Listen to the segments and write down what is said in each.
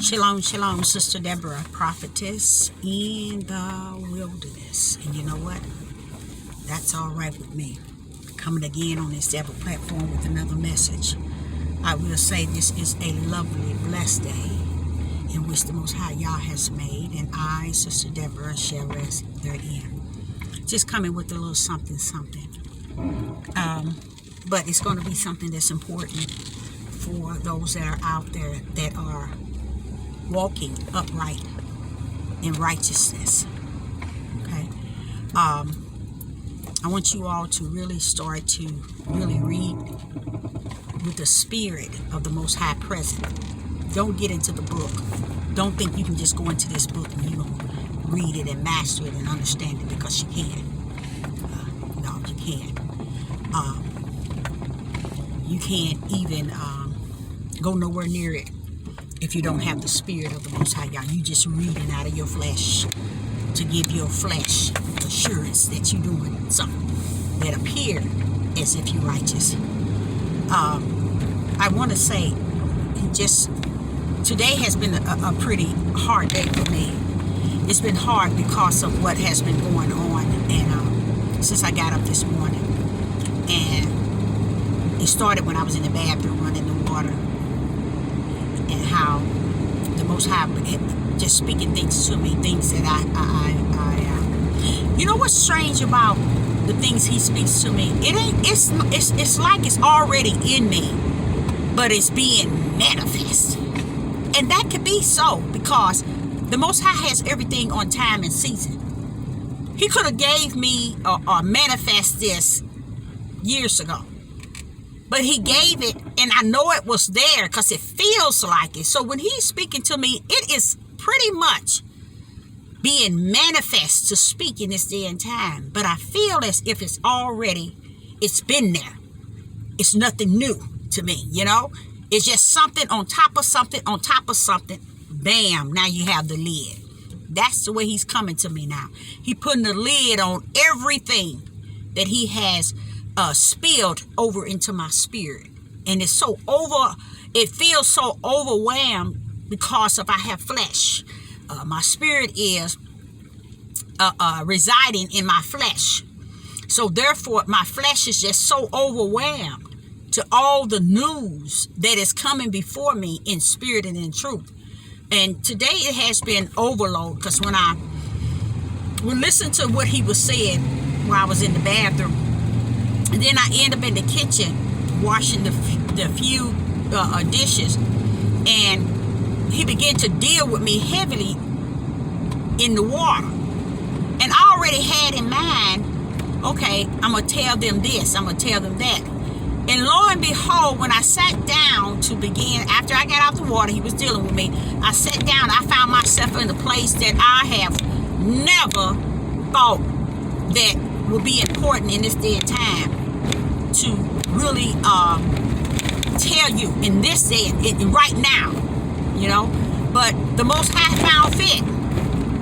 Shalom, shalom, Sister Deborah, prophetess in the wilderness. And you know what? That's all right with me. Coming again on this Deborah platform with another message. I will say this is a lovely, blessed day in which the Most High Yah has made, and I, Sister Deborah, shall rest therein. Just coming with a little something. But it's going to be something that's important for those that are out there that are walking upright in righteousness. Okay. I want you all to really start to really read with the spirit of the Most High present. Don't get into the book. Don't think you can just go into this book and you're going to read it and master it and understand it, because you can. No, you can't. You can't even go nowhere near it if you don't have the spirit of the Most High God. You just reading out of your flesh to give your flesh assurance that you're doing something that appear as if you're righteous. I want to say, just today has been a pretty hard day for me. It's been hard because of what has been going on, and since I got up this morning, and it started when I was in the bathroom running the water, and how the Most High just speaking things to me, things that you know what's strange about the things He speaks to me? It's like it's already in me, but it's being manifest. And that could be so, because the Most High has everything on time and season. He could have gave me or manifest this years ago, but He gave it, and I know it was there because it feels like it. So when He's speaking to me, it is pretty much being manifest to speak in this day and time. But I feel as if it's been there. It's nothing new to me, you know. It's just something on top of something on top of something. Bam, now you have the lid. That's the way He's coming to me now. He putting the lid on everything that He has spilled over into my spirit. And it feels so overwhelmed because I have flesh. My spirit is residing in my flesh. So therefore, my flesh is just so overwhelmed to all the news that is coming before me in spirit and in truth. And today it has been overload, because when I would listen to what He was saying while I was in the bathroom, and then I end up in the kitchen washing the few dishes, and He began to deal with me heavily in the water. And I already had in mind, okay, I'm going to tell them this, I'm going to tell them that. And lo and behold, when I sat down to begin, after I got out the water, He was dealing with me. I sat down, I found myself in a place that I have never thought that would be important in this day and time to really tell you in this day and right now, you know. But the Most High found fit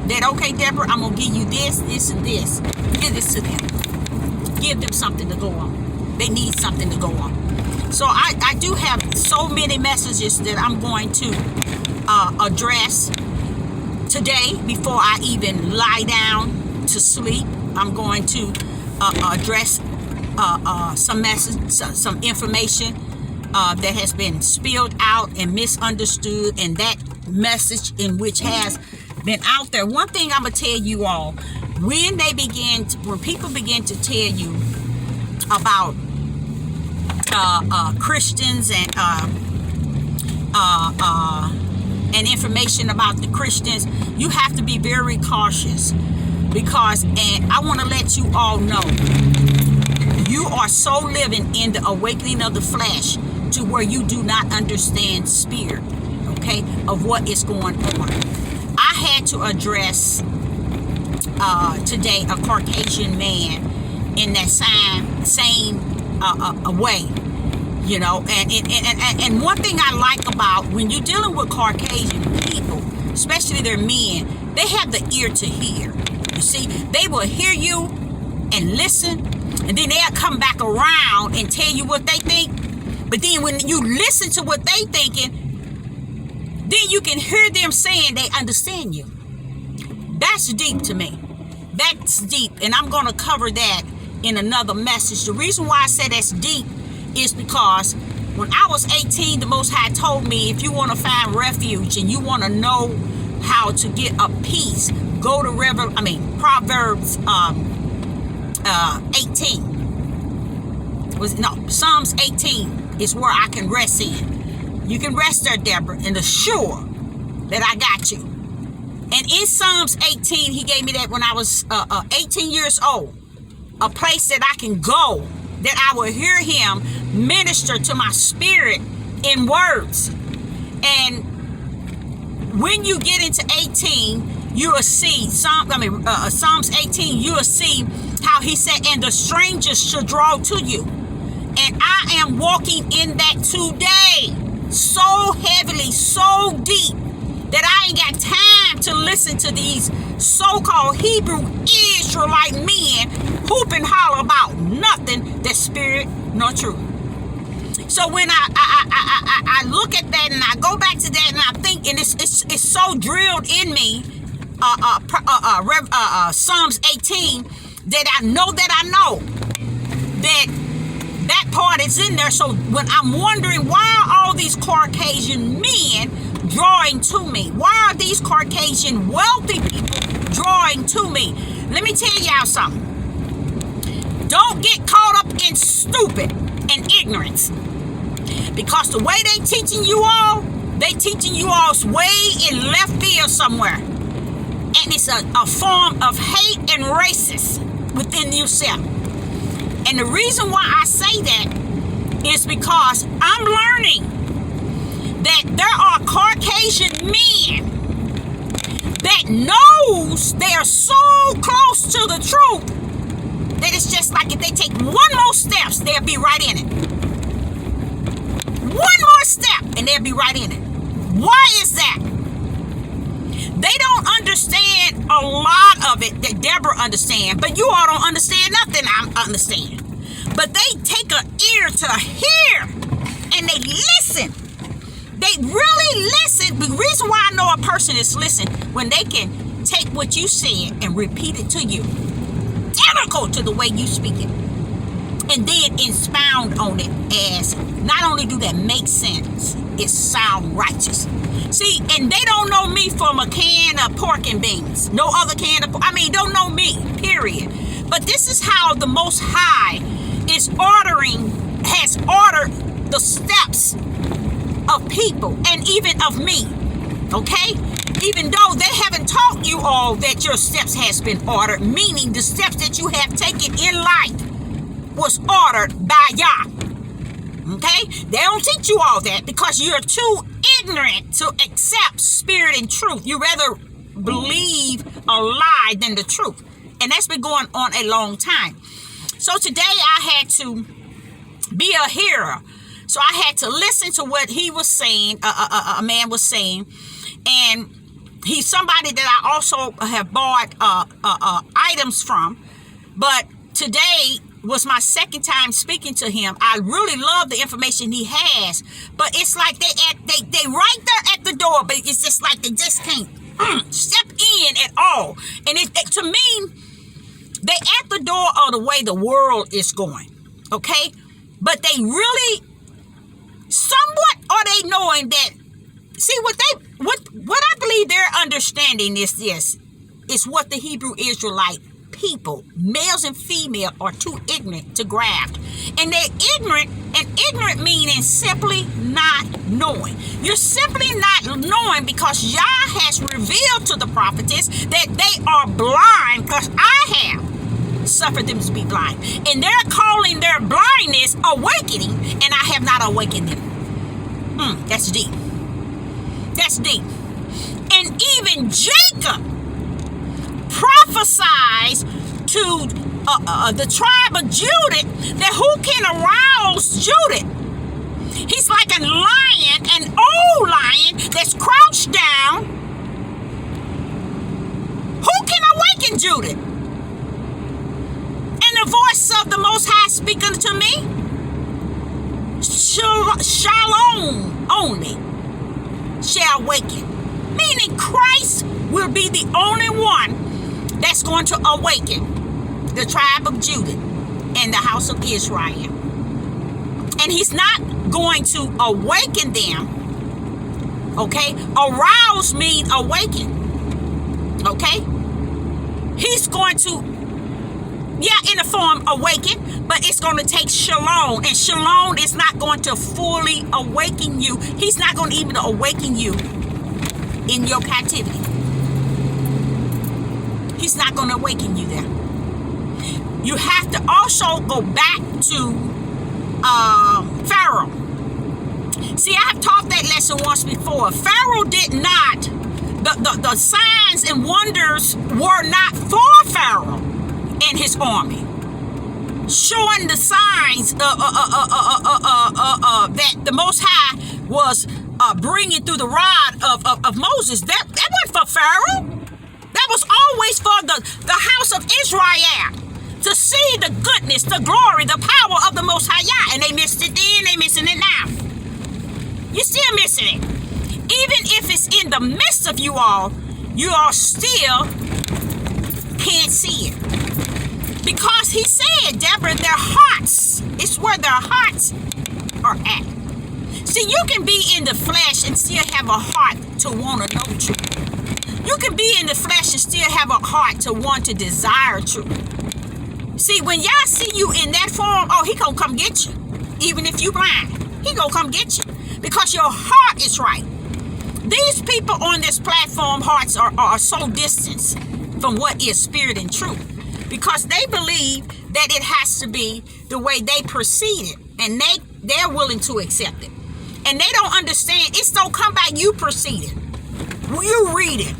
that, okay, Deborah, I'm going to give you this, this, and this. Give this to them. Give them something to go on. They need something to go on. So I do have so many messages that I'm going to address today before I even lie down to sleep. I'm going to address some information that has been spilled out and misunderstood, and that message in which has been out there. One thing I'm gonna tell you all: when people begin to tell you about Christians and information about the Christians, you have to be very cautious, because, and I want to let you all know, you are so living in the awakening of the flesh to where you do not understand spirit, okay, of what is going on. I had to address today a Caucasian man in that same way, you know. And one thing I like about when you're dealing with Caucasian people, especially their men, they have the ear to hear. You see, they will hear you and listen, and then they'll come back around and tell you what they think. But then when you listen to what they thinking, then you can hear them saying they understand you. That's deep to me. That's deep, and I'm going to cover that in another message. The reason why I say that's deep is because when I was 18, the Most High told me, if you want to find refuge and you want to know how to get a peace, go to Proverbs 18. Psalms 18 is where I can rest in. You can rest there, Deborah, and assure that I got you. And in Psalms 18, he gave me that when I was 18 years old, a place that I can go, that I will hear him minister to my spirit in words. And when you get into 18, you will see Psalms 18, you will see how he said, and the strangers shall draw to you. And I am walking in that today, so heavily, so deep, that I ain't got time to listen to these so-called Hebrew Israelite men hoop and holler about nothing that's spirit nor truth. So when I look at that and I go back to that and I think, and it's so drilled in me, Psalms 18, that I know that part is in there. So when I'm wondering, why are all these Caucasian men drawing to me? Why are these Caucasian wealthy people drawing to me? Let me tell y'all something. Don't get caught up in stupid and ignorance. Because the way they teaching you all way in left field somewhere. And it's a form of hate and racist within yourself. And the reason why I say that is because I'm learning that there are Caucasian men that knows they are so close to the truth that it's just like if they take one more steps, they'll be right in it. One more step and they'll be right in it. Why is that? They don't understand a lot of it that Deborah understands, but you all don't understand nothing I understand. But they take an ear to hear and they listen. They really listen. The reason why I know a person is listening when they can take what you said and repeat it to you, identical to the way you speak it, and then expound on it as not only do that make sense, it sound righteous. See, and they don't know me from a can of pork and beans. No other can of don't know me, period. But this is how the Most High has ordered the steps of people and even of me. Okay? Even though they haven't taught you all that your steps has been ordered, meaning the steps that you have taken in life was ordered by Yah. Okay? They don't teach you all that because you're too ignorant to accept spirit and truth. You rather believe a lie than the truth. And that's been going on a long time. So today I had to be a hearer. So I had to listen to what he was saying, a man was saying. And he's somebody that I also have bought items from. But today was my second time speaking to him. I really love the information he has, but it's like they right there at the door, but it's just like they just can't step in at all. And to me, they at the door of the way the world is going, okay? But they really, somewhat are they knowing that, see, what I believe their understanding is this, is what the Hebrew Israelite people, males and female, are too ignorant to grasp. And they're ignorant, and ignorant meaning simply not knowing. You're simply not knowing because Yah has revealed to the prophetess that they are blind, because I have suffered them to be blind. And they're calling their blindness awakening, and I have not awakened them. That's deep. That's deep. And even Jacob prophesies to the tribe of Judah that who can arouse Judah? He's like a lion, an old lion that's crouched down. Who can awaken Judah? And the voice of the Most High speaking to me, Shalom only. shall awaken. Meaning Christ will be the only one that's going to awaken the tribe of Judah and the house of Israel. And he's not going to awaken them. Okay? Arouse means awaken. Okay? He's going to, in the form awaken, but it's going to take shalom. And shalom is not going to fully awaken you. He's not going to even awaken you in your captivity. He's not going to awaken you there. You have to also go back to Pharaoh. See, I have taught that lesson once before. Pharaoh did not, the signs and wonders were not for Pharaoh and his army, showing the signs that the Most High was bringing through the rod of Moses. That wasn't for Pharaoh. That was always for the house of Israel, to see the goodness, the glory, the power of the Most High Yah. And they missed it then, they missing it now. You're still missing it. Even if it's in the midst of you all still can't see it. Because he said, Deborah, their hearts, it's where their hearts are at. See, you can be in the flesh and still have a heart to want to know truth. You can be in the flesh and still have a heart to want to desire truth. See, when y'all see you in that form, he gonna come get you. Even if you blind, he gonna come get you. Because your heart is right. These people on this platform, hearts are so distant from what is spirit and truth. Because they believe that it has to be the way they perceive it. And they're willing to accept it. And they don't understand, it's don't come by you perceive it. You read it.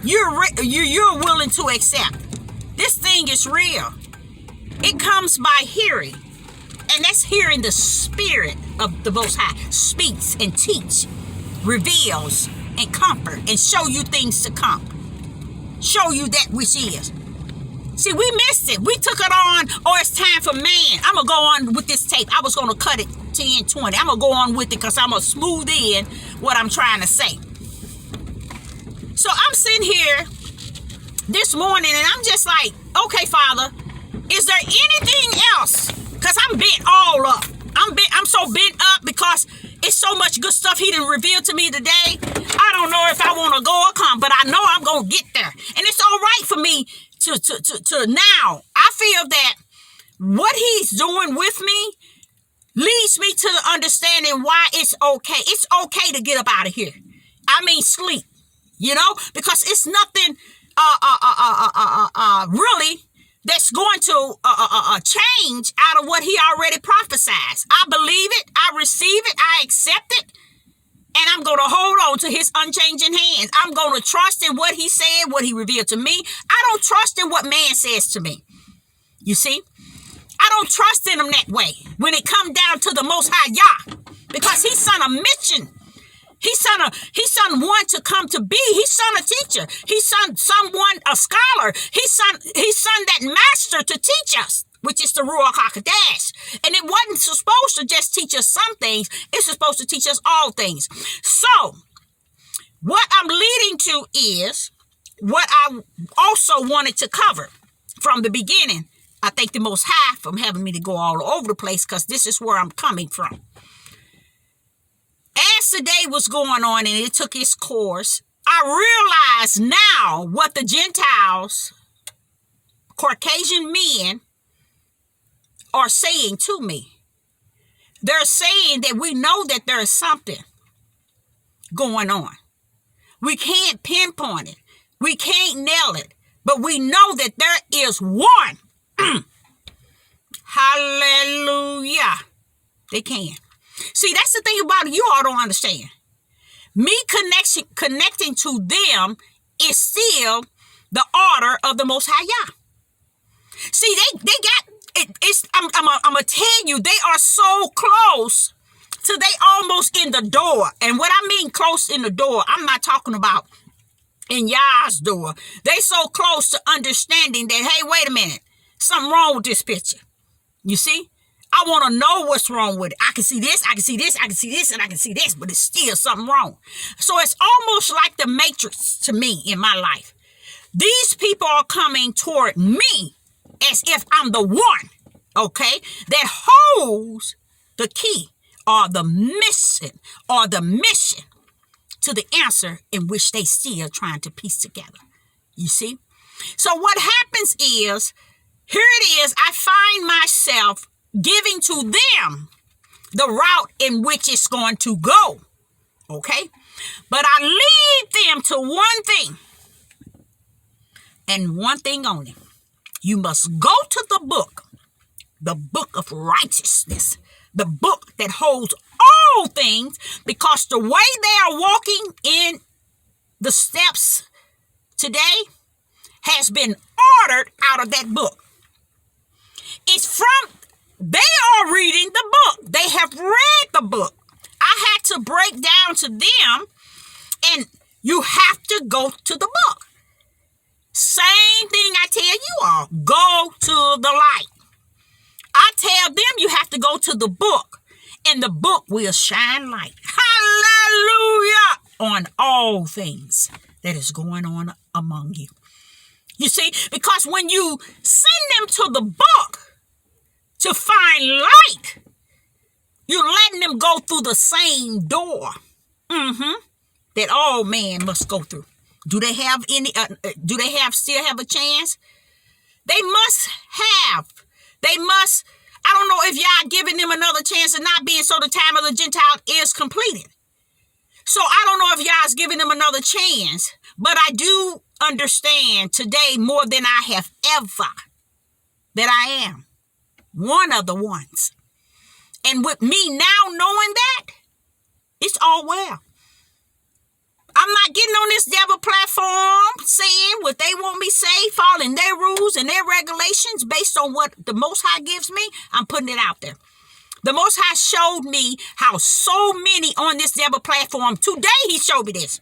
You're willing to accept. This thing is real. It comes by hearing. And that's hearing the spirit of the Most High speaks and teach, reveals and comfort and show you things to come. Show you that which is. See, we missed it. We took it on, it's time for man. I'm going to go on with this tape. I was going to cut it 10, 20. I'm going to go on with it because I'm going to smooth in what I'm trying to say. So I'm sitting here this morning and I'm just like, okay, Father, is there anything else? Because I'm bent all up. I'm so bent up because it's so much good stuff he didn't reveal to me today. I don't know if I want to go or come, but I know I'm going to get there. And it's all right for me to now. I feel that what he's doing with me leads me to the understanding why it's okay. It's okay to get up out of here. I mean, sleep, because it's nothing really that's going to change out of what he already prophesied. I believe it. I receive it. I accept it. And I'm going to hold on to his unchanging hands. I'm going to trust in what he said, what he revealed to me. I don't trust in what man says to me. You see? I don't trust in him that way when it comes down to the Most High Yah. Because he's son a mission. He's son one to come to be. He's son a teacher. He's son someone, a scholar. He's son that master to teach us, which is the Ruach HaKodesh. And it wasn't supposed to just teach us some things. It's supposed to teach us all things. So, what I'm leading to is what I also wanted to cover from the beginning. I thank the Most High for having me to go all over the place because this is where I'm coming from. As the day was going on and it took its course, I realized now what the Gentiles, Caucasian men, are saying to me. They're saying that we know that there is something going on. We can't pinpoint it. We can't nail it. But we know that there is one. Hallelujah. They can. See, that's the thing about it. You all don't understand. Me connecting to them is still the order of the Most High Yah. See, they got it. I'm gonna tell you, they are so close to they almost in the door. And what I mean close in the door, I'm not talking about in Yah's door. They so close to understanding that, hey, wait a minute, something wrong with this picture. You see? I want to know what's wrong with it. I can see this, I can see this, I can see this, and I can see this, but it's still something wrong. So it's almost like the matrix to me in my life. These people are coming toward me as if I'm the one, okay, that holds the key or the mission to the answer in which they still trying to piece together. You see? So what happens is, here it is, I find myself giving to them the route in which it's going to go. Okay? But I lead them to one thing. And one thing only. You must go to the book of righteousness, the book that holds all things, because the way they are walking in the steps today has been ordered out of that book. They are reading the book. They have read the book. I had to break down to them, and you have to go to the book. Same thing I tell you all. Go to the light. I tell them you have to go to the book, and the book will shine light. Hallelujah! On all things that is going on among you. You see, because when you send them to the book to find light, you're letting them go through the same door that all man must go through. Do they have still have a chance? They must have. I don't know if y'all giving them another chance of not being, so the time of the Gentile is completed. So I don't know if y'all's giving them another chance, but I do understand today more than I have ever that I am one of the ones. And with me now knowing that, it's all well. I'm not getting on this devil platform saying what they want me to say, following their rules and their regulations based on what the Most High gives me. I'm putting it out there. The Most High showed me how so many on this devil platform, today he showed me this,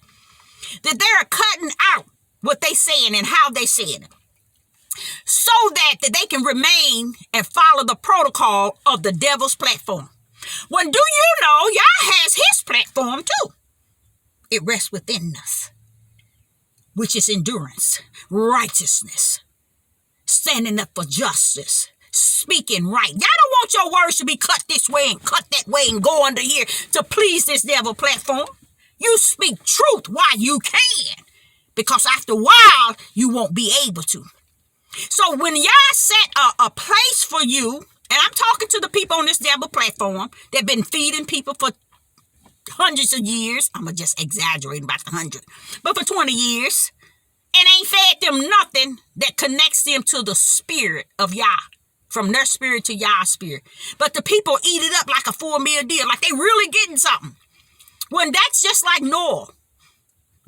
that they're cutting out what they saying and how they saying it, so that they can remain and follow the protocol of the devil's platform. Well, do you know Yah has his platform too? It rests within us, which is endurance, righteousness, standing up for justice, speaking right. Y'all don't want your words to be cut this way and cut that way and go under here to please this devil platform. You speak truth while you can, because after a while, you won't be able to. So when y'all set a place for you, and I'm talking to the people on this devil platform that been feeding people for hundreds of years. I'm just exaggerating about the 100. But for 20 years, and ain't fed them nothing that connects them to the spirit of Yah. From their spirit to Yah's spirit. But the people eat it up like a full meal deal, like they really getting something. When that's just like Noah.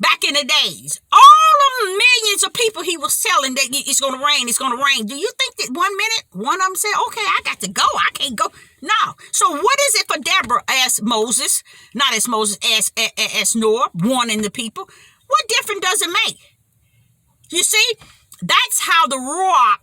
Back in the days, all of millions of people he was telling that it's going to rain, it's going to rain. Do you think that 1 minute, one of them said, okay, I got to go, I can't go? No. So what is it for Deborah as Moses, not as Moses, as Noah, warning the people? What difference does it make? You see, that's how the Ruach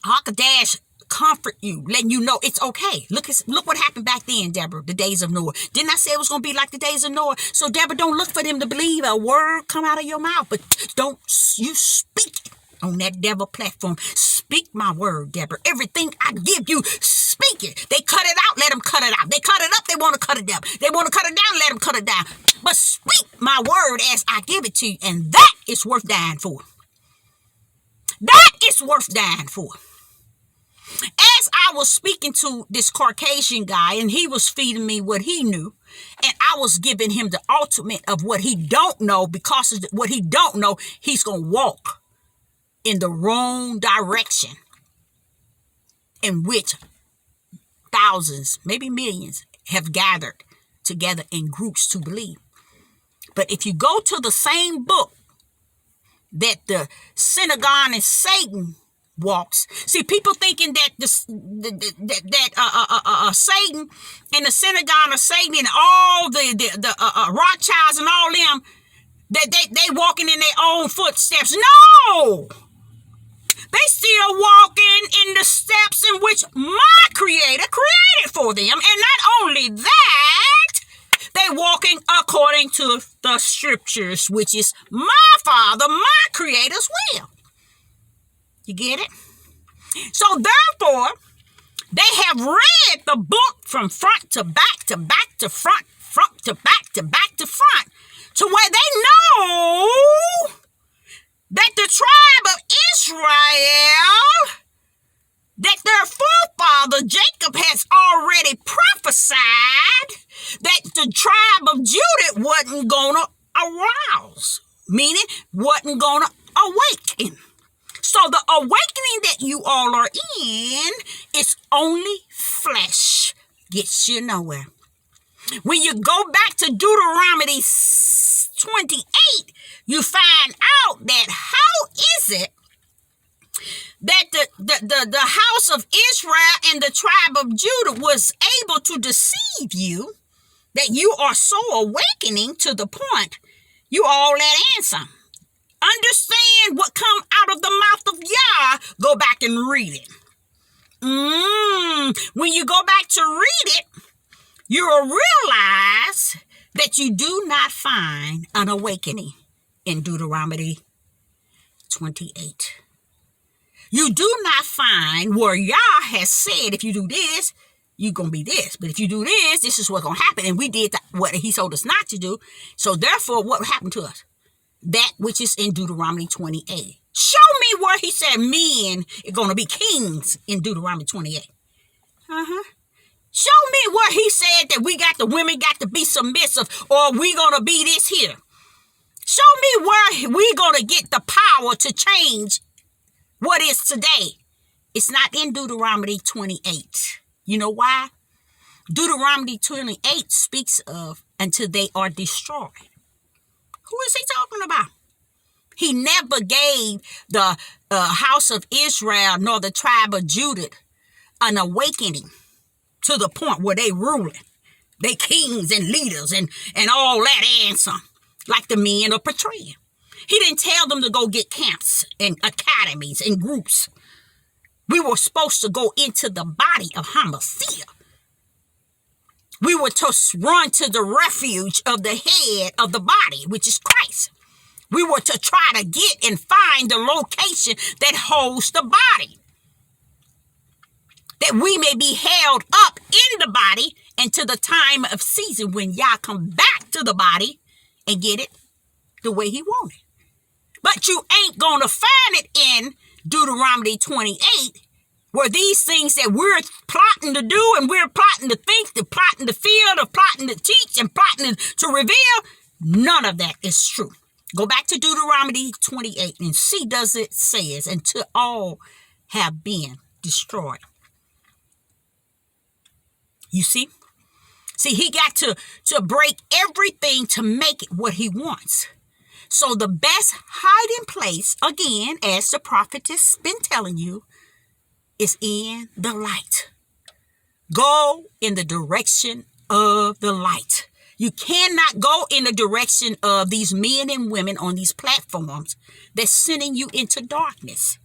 HaKodesh comfort you, letting you know it's okay. Look what happened back then, Deborah, the days of Noah. Didn't I say it was going to be like the days of Noah? So, Deborah, don't look for them to believe a word come out of your mouth, but don't you speak it on that devil platform. Speak my word, Deborah. Everything I give you, speak it. They cut it out, let them cut it out. They cut it up, they want to cut it down. They want to cut it down, let them cut it down. But speak my word as I give it to you, and that is worth dying for. That is worth dying for. As I was speaking to this Caucasian guy, and he was feeding me what he knew, and I was giving him the ultimate of what he don't know, because of what he don't know, he's going to walk in the wrong direction, in which thousands, maybe millions, have gathered together in groups to believe. But if you go to the same book that the synagogue and Satan walks. See, people thinking that Satan and the synagogue of Satan and all the Rothschilds and all them, that they walking in their own footsteps. No! They still walking in the steps in which my Creator created for them. And not only that, they walking according to the scriptures, which is my Father, my Creator's will. You get it? So therefore, they have read the book from front to back to back to front, front to back to back to front, to where they know that the tribe of Israel, that their forefather Jacob has already prophesied that the tribe of Judah wasn't going to arouse, meaning wasn't going to awaken. So the awakening that you all are in is only flesh. Gets you nowhere. When you go back to Deuteronomy 28, you find out that how is it that the house of Israel and the tribe of Judah was able to deceive you, that you are so awakening to the point you all that answer. Understand what come out of the mouth of Yah. Go back and read it. When you go back to read it, you'll realize that you do not find an awakening in Deuteronomy 28. You do not find where Yah has said, if you do this, you're going to be this. But if you do this, this is what's going to happen. And we did what he told us not to do. So therefore, what happened to us? That which is in Deuteronomy 28. Show me where he said men are going to be kings in Deuteronomy 28. Show me where he said that the women got to be submissive, or we going to be this here. Show me where we going to get the power to change what is today. It's not in Deuteronomy 28. You know why? Deuteronomy 28 speaks of until they are destroyed. Who is he talking about? He never gave the house of Israel nor the tribe of Judah an awakening to the point where they ruling. They kings and leaders and all that and some, like the men are portraying. He didn't tell them to go get camps and academies and groups. We were supposed to go into the body of Hamashiach. We were to run to the refuge of the head of the body, which is Christ. We were to try to get and find the location that holds the body, that we may be held up in the body until the time of season when Yah come back to the body and get it the way he wanted. But you ain't going to find it in Deuteronomy 28, where these things that we're plotting to do and we're plotting to think, they're plotting to feel, they're plotting to teach and plotting to reveal, none of that is true. Go back to Deuteronomy 28 and see does it says, until all have been destroyed. You see? See, he got to break everything to make it what he wants. So the best hiding place, again, as the prophet has been telling you, is in the light. Go in the direction of the light. You cannot go in the direction of these men and women on these platforms that's sending you into darkness.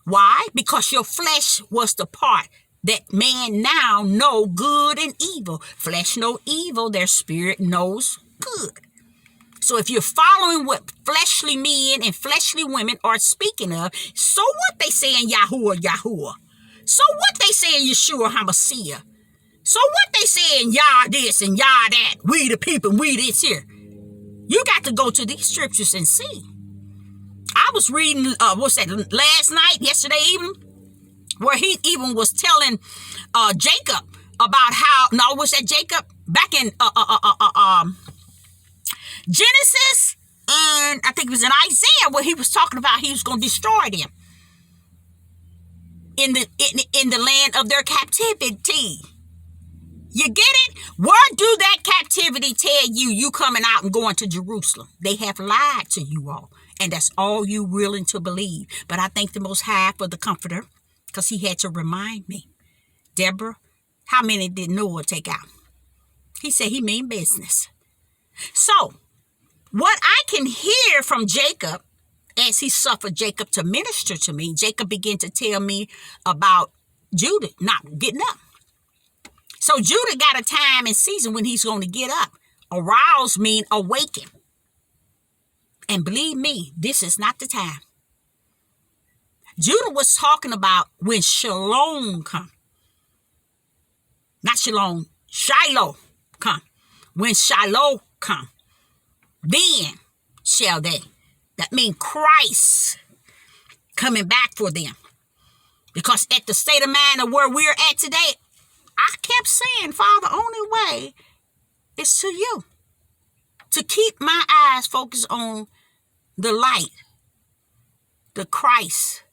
Why? Because your flesh was the part that man now know good and evil. Flesh know evil, their spirit knows good. So if you're following what fleshly men and fleshly women are speaking of, so what they say in Yahuwah. So what they say in Yeshua HaMashiach. So what they say in Yah this and Yah that. We the people, we this here. You got to go to these scriptures and see. I was reading, last night, yesterday evening, where he even was telling Jacob about how, Jacob? Back in Genesis, and I think it was in Isaiah, where he was talking about he was going to destroy them in the land of their captivity. You get it? Where do that captivity tell you coming out and going to Jerusalem? They have lied to you all, and that's all you willing to believe. But I thank the Most High for the Comforter, because he had to remind me. Deborah, how many did Noah take out? He said he mean business. So what I can hear from Jacob as he suffered Jacob to minister to me, Jacob began to tell me about Judah not getting up. So Judah got a time and season when he's going to get up. Arouse mean awaken. And believe me, this is not the time. Judah was talking about when Shalom come. Not Shalom, Shiloh come. When Shiloh come, then shall they. That means Christ coming back for them. Because at the state of mind of where we're at today, I kept saying, Father, only way is to you. To keep my eyes focused on the light, the Christ,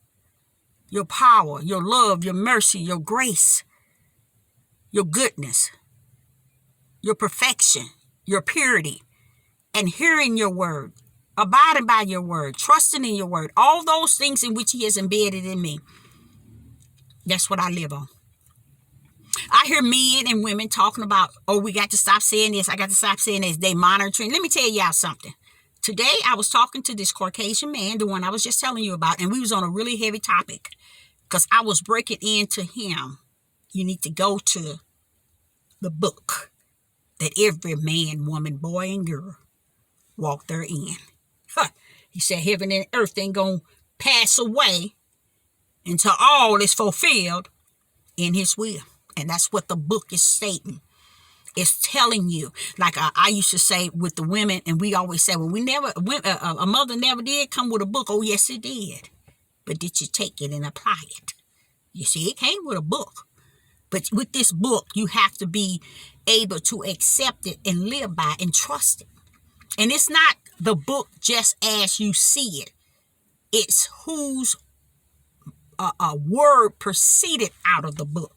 your power, your love, your mercy, your grace, your goodness, your perfection, your purity, and hearing your word, abiding by your word, trusting in your word, all those things in which he has embedded in me. That's what I live on. I hear men and women talking about, oh, we got to stop saying this. I got to stop saying this. They monitoring. Let me tell y'all something. Today, I was talking to this Caucasian man, the one I was just telling you about, and we was on a really heavy topic because I was breaking into him. You need to go to the book that every man, woman, boy, and girl walk therein. He said heaven and earth ain't going to pass away until all is fulfilled in his will. And that's what the book is stating. It's telling you, like I used to say with the women, and we always say, well, a mother never did come with a book. Oh, yes, it did. But did you take it and apply it? You see, it came with a book. But with this book, you have to be able to accept it and live by and trust it. And it's not the book just as you see it. It's whose word proceeded out of the book.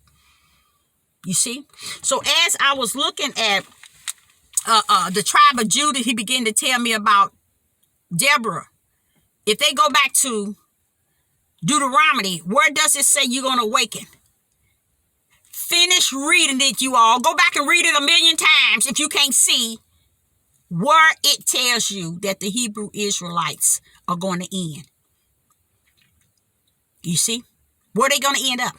You see? So as I was looking at the tribe of Judah, he began to tell me about Deborah. If they go back to Deuteronomy, where does it say you're going to awaken? Finish reading it, you all. Go back and read it 1,000,000 times if you can't see where it tells you that the Hebrew Israelites are going to end. You see? Where are they going to end up?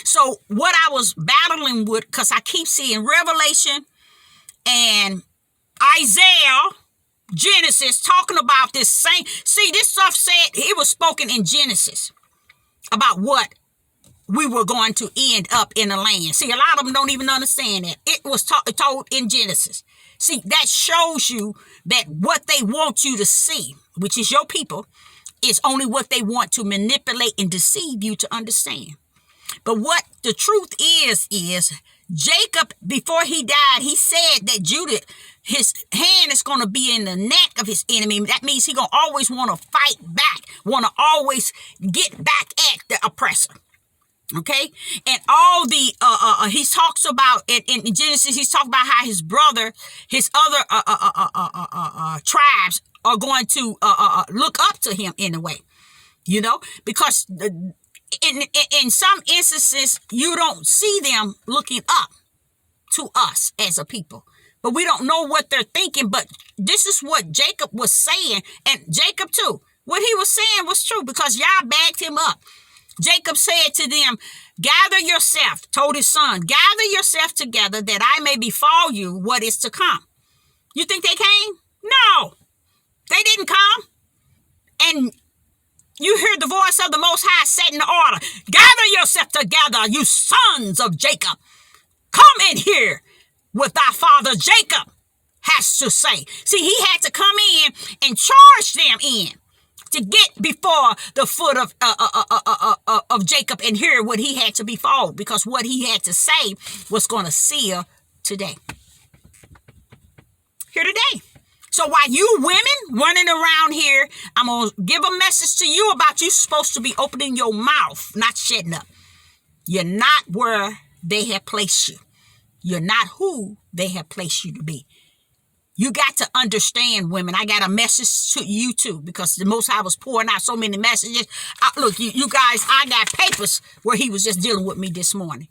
So what I was battling with, because I keep seeing Revelation and Isaiah, Genesis, talking about this same. See, this stuff said, it was spoken in Genesis about what we were going to end up in the land. See, a lot of them don't even understand that. It was told in Genesis. See, that shows you that what they want you to see, which is your people, is only what they want to manipulate and deceive you to understand. But what the truth is Jacob, before he died, he said that Judah, his hand is going to be in the neck of his enemy. That means he's going to always want to fight back, want to always get back at the oppressor. Okay? And all the, he talks about, in Genesis, he's talking about how his brother, his other tribes are going to look up to him in a way, you know, because in some instances, you don't see them looking up to us as a people. But we don't know what they're thinking. But this is what Jacob was saying. And Jacob, too. What he was saying was true because Yah backed him up. Jacob said to them, gather yourself, told his son, gather yourself together that I may befall you what is to come. You think they came? No, they didn't come. And you hear the voice of the Most High setting the order. Gather yourself together, you sons of Jacob. Come in here what thy father Jacob has to say. See, he had to come in and charge them in to get before the foot of Jacob and hear what he had to befall, because what he had to say was going to seal today. Here today. So while you women running around here, I'm going to give a message to you about you supposed to be opening your mouth, not shutting up. You're not where they have placed you. You're not who they have placed you to be. You got to understand, women. I got a message to you too, because the Most High was pouring out so many messages. Look, you guys, I got papers where he was just dealing with me this morning,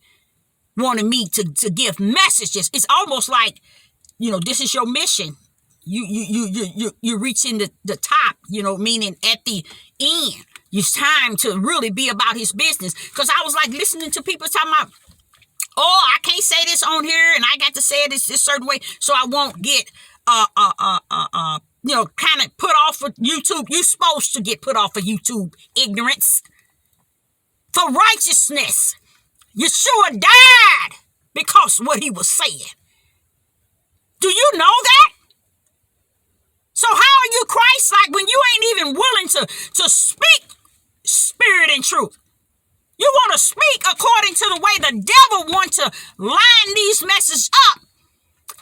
wanting me to give messages. It's almost like, you know, this is your mission. You're reaching the top meaning at the end. It's time to really be about his business. Because I was like listening to people talking about, oh, I can't say this on here, and I got to say it this certain way, so I won't get kind of put off of YouTube. You're supposed to get put off of YouTube, ignorance. For righteousness, Yeshua died because of what he was saying. Do you know that? So how are you Christ-like when you ain't even willing to speak spirit and truth? You want to speak according to the way the devil wants to line these messages up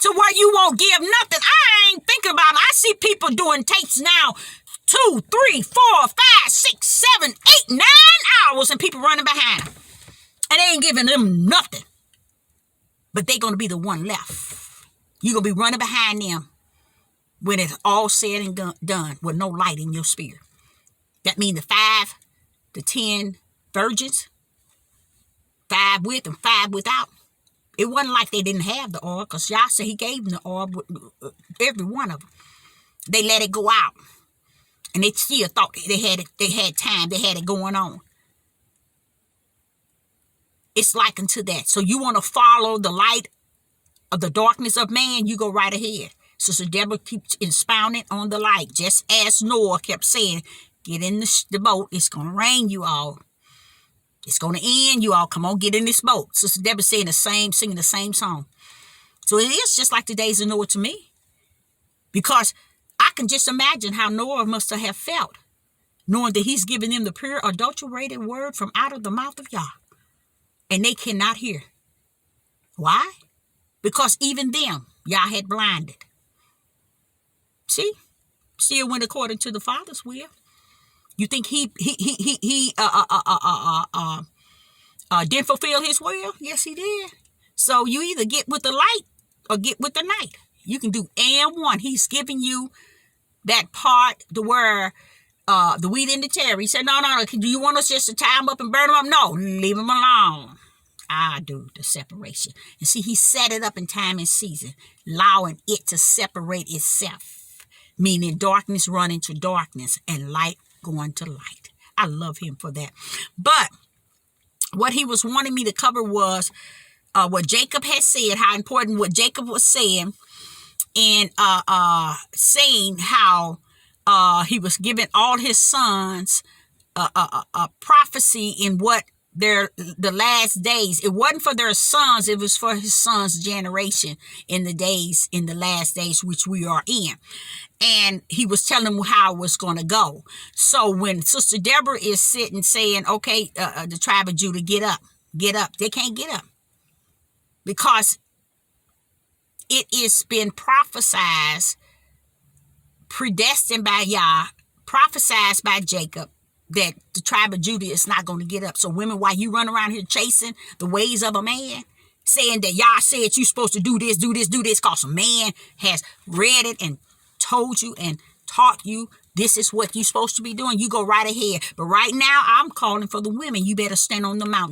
to where you won't give nothing. I ain't thinking about it. I see people doing tapes now 2, 3, 4, 5, 6, 7, 8, 9 hours and people running behind them. And they ain't giving them nothing. But they going to be the one left. You're going to be running behind them when it's all said and done with no light in your spirit. That means the 5, the 10 virgins, 5 with and 5 without. It wasn't like they didn't have the oil, because Yah said he gave them the oil, every one of them. They let it go out. And they still thought they had time, they had it going on. It's likened to that. So you want to follow the light of the darkness of man, you go right ahead. Sister Deborah keeps expounding on the light, just as Noah kept saying, get in the boat, it's going to rain, you all. It's going to end, you all. Come on, get in this boat. Sister Deborah singing the same song. So it is just like the days of Noah to me. Because I can just imagine how Noah must have felt, knowing that he's giving them the pure, adulterated word from out of the mouth of Yah. And they cannot hear. Why? Because even them, Yah had blinded. See? Still went according to the Father's will. You think he didn't fulfill his will? Yes, he did. So you either get with the light or get with the night. You can do and one. He's giving you that part to where the wheat and the tare. He said, no. Do you want us just to tie them up and burn them up? No, leave them alone. I do the separation. And see, he set it up in time and season, allowing it to separate itself, meaning darkness run into darkness and light going to light. I love him for that. But what he was wanting me to cover was what Jacob had said, how important what Jacob was saying, and saying how he was giving all his sons a prophecy in what the last days. It wasn't for their sons, it was for his sons' generation in the last days which we are in. And he was telling them how it was going to go. So when Sister Deborah is sitting saying, okay, the tribe of Judah, get up, they can't get up, because it is been prophesied, predestined by Yah, prophesied by Jacob, that the tribe of Judah is not going to get up. So women, while you run around here chasing the ways of a man, saying that Yah said you're supposed to do this, because a man has read it and told you and taught you this is what you're supposed to be doing, you go right ahead. But right now, I'm calling for the women. You better stand on the mountain.